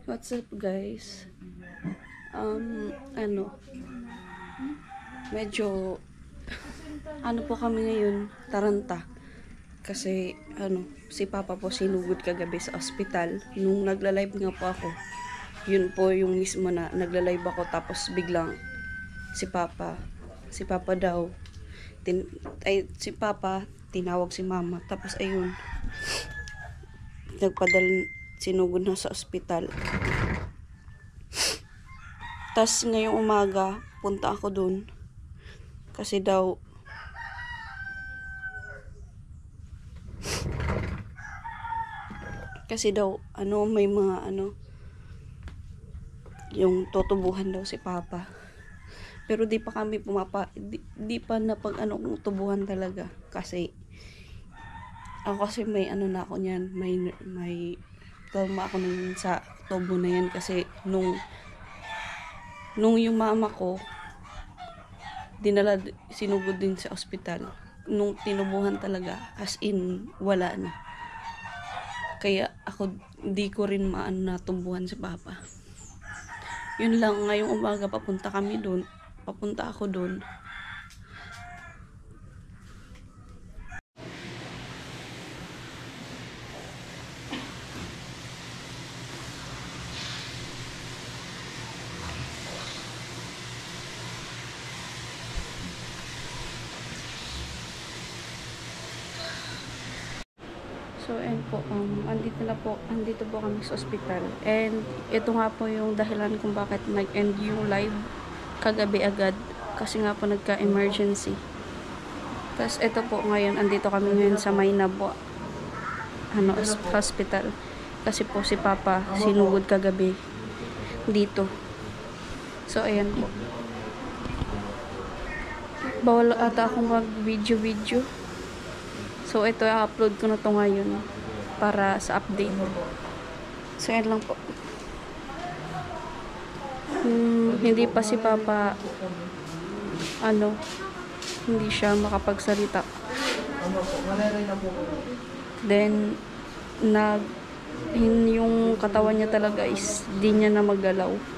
What's up guys? Medyo po kami ngayon, taranta. Kasi si Papa po sinugod kagabi sa ospital. Nung nagla-live nga po ako, yun po yung mismo na nagla-live ako, tapos biglang si Papa daw, si Papa tinawag si Mama, tapos ayun, sinugod na sa ospital. Tas ngayong umaga, punta ako dun. Kasi daw, may mga yung tutubuhan daw si Papa. Pero di pa kami di pa napag tubuhan talaga. Kasi, ako may na ako niyan, may trauma ako nun sa tubo na yan. Kasi nung yung mama ko, sinugod din sa ospital. Nung tinubuhan talaga, as in, wala na. Kaya ako, di ko rin natubuhan si Papa. Yun lang, ngayong umaga papunta ako doon. So, and po, andito po kami sa ospital. And, ito nga po yung dahilan kung bakit nag-end yung live kagabi agad. Kasi nga po nagka-emergency. Tapos, ito po ngayon, andito kami ngayon sa Maynabo hospital. Kasi po si Papa sinugod kagabi dito. So, ayan po. Bawal ata akong mag-video. So, ito, i-upload ko na to ngayon para sa update. So, yan lang po. Hindi pa si Papa, hindi siya makapagsalita. Then, yung katawan niya talaga is di niya na maggalaw.